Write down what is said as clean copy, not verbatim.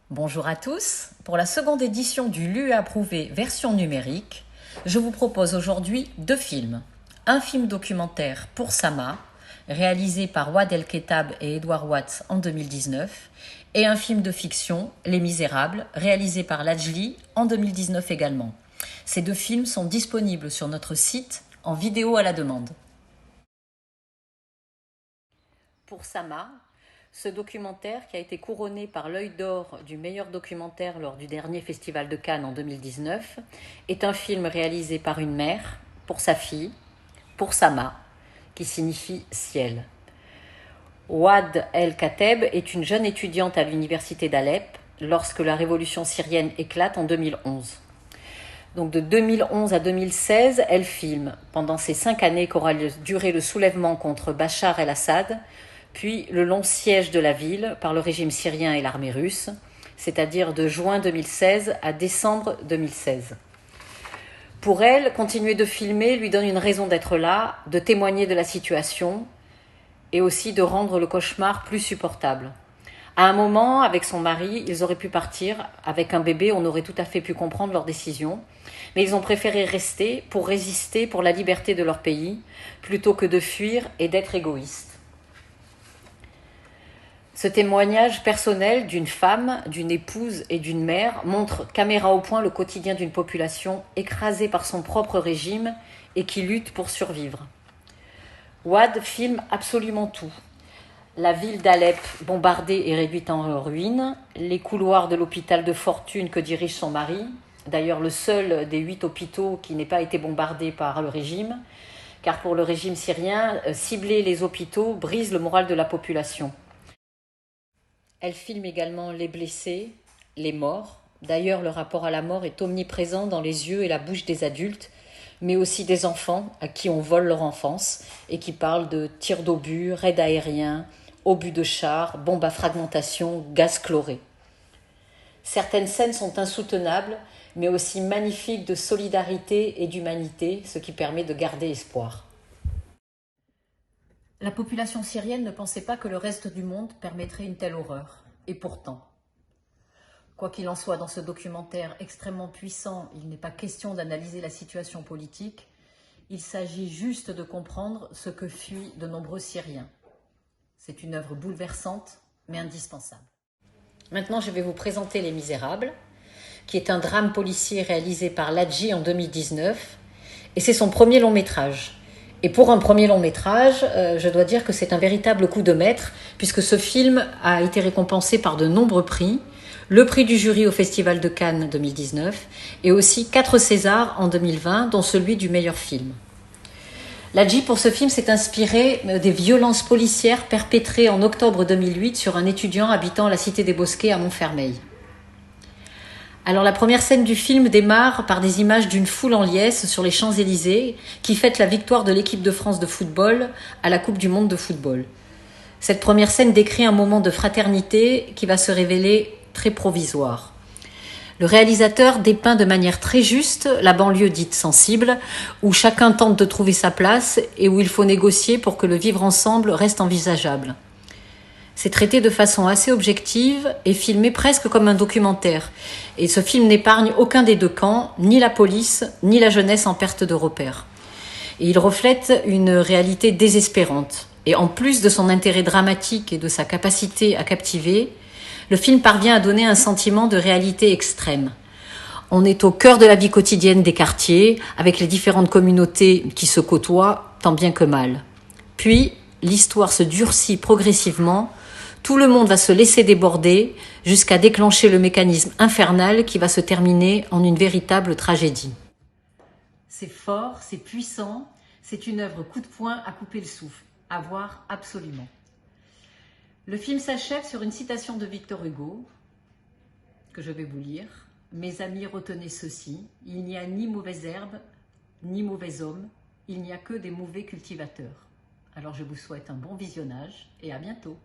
Bonjour à tous. Pour la seconde édition du LUE approuvé version numérique, je vous propose aujourd'hui deux films. Un film documentaire Pour Sama, réalisé par Ouad El-Kettab et Edouard Watts en 2019, et un film de fiction, Les Misérables, réalisé par Lajli en 2019 également. Ces deux films sont disponibles sur notre site en vidéo à la demande. Pour Sama, ce documentaire, qui a été couronné par l'Œil d'Or du meilleur documentaire lors du dernier Festival de Cannes en 2019, est un film réalisé par une mère, pour sa fille, pour Sama, qui signifie ciel. Ouad El-Kateb est une jeune étudiante à l'université d'Alep lorsque la révolution syrienne éclate en 2011. Donc de 2011 à 2016, elle filme, pendant ces 5 années qu'aura duré le soulèvement contre Bachar el-Assad, puis le long siège de la ville par le régime syrien et l'armée russe, c'est-à-dire de juin 2016 à décembre 2016. Pour elle, continuer de filmer lui donne une raison d'être là, de témoigner de la situation et aussi de rendre le cauchemar plus supportable. À un moment, avec son mari, ils auraient pu partir. Avec un bébé, on aurait tout à fait pu comprendre leur décision. Mais ils ont préféré rester pour résister pour la liberté de leur pays, plutôt que de fuir et d'être égoïstes. Ce témoignage personnel d'une femme, d'une épouse et d'une mère montre caméra au point le quotidien d'une population écrasée par son propre régime et qui lutte pour survivre. Ouad filme absolument tout. La ville d'Alep bombardée et réduite en ruines, les couloirs de l'hôpital de fortune que dirige son mari, d'ailleurs le seul des 8 hôpitaux qui n'ait pas été bombardé par le régime, car pour le régime syrien, cibler les hôpitaux brise le moral de la population. Elle filme également les blessés, les morts. D'ailleurs, le rapport à la mort est omniprésent dans les yeux et la bouche des adultes, mais aussi des enfants à qui on vole leur enfance et qui parlent de tirs d'obus, raids aériens, obus de chars, bombes à fragmentation, gaz chloré. Certaines scènes sont insoutenables, mais aussi magnifiques de solidarité et d'humanité, ce qui permet de garder espoir. La population syrienne ne pensait pas que le reste du monde permettrait une telle horreur. Et pourtant, quoi qu'il en soit, dans ce documentaire extrêmement puissant, il n'est pas question d'analyser la situation politique. Il s'agit juste de comprendre ce que fuient de nombreux Syriens. C'est une œuvre bouleversante, mais indispensable. Maintenant, je vais vous présenter Les Misérables, qui est un drame policier réalisé par Lajli en 2019. Et c'est son premier long métrage. Et pour un premier long métrage, je dois dire que c'est un véritable coup de maître, puisque ce film a été récompensé par de nombreux prix, le prix du jury au Festival de Cannes 2019, et aussi 4 Césars en 2020, dont celui du meilleur film. Lajli, pour ce film, s'est inspiré des violences policières perpétrées en octobre 2008 sur un étudiant habitant la cité des Bosquets à Montfermeil. Alors la première scène du film démarre par des images d'une foule en liesse sur les Champs-Élysées qui fête la victoire de l'équipe de France de football à la Coupe du Monde de football. Cette première scène décrit un moment de fraternité qui va se révéler très provisoire. Le réalisateur dépeint de manière très juste la banlieue dite sensible, où chacun tente de trouver sa place et où il faut négocier pour que le vivre ensemble reste envisageable. C'est traité de façon assez objective et filmé presque comme un documentaire. Et ce film n'épargne aucun des deux camps, ni la police, ni la jeunesse en perte de repères. Et il reflète une réalité désespérante. Et en plus de son intérêt dramatique et de sa capacité à captiver, le film parvient à donner un sentiment de réalité extrême. On est au cœur de la vie quotidienne des quartiers, avec les différentes communautés qui se côtoient, tant bien que mal. Puis, l'histoire se durcit progressivement. Tout le monde va se laisser déborder jusqu'à déclencher le mécanisme infernal qui va se terminer en une véritable tragédie. C'est fort, c'est puissant, c'est une œuvre coup de poing à couper le souffle, à voir absolument. Le film s'achève sur une citation de Victor Hugo, que je vais vous lire. « Mes amis, retenez ceci, il n'y a ni mauvaise herbe, ni mauvais homme, il n'y a que des mauvais cultivateurs. » Alors je vous souhaite un bon visionnage et à bientôt.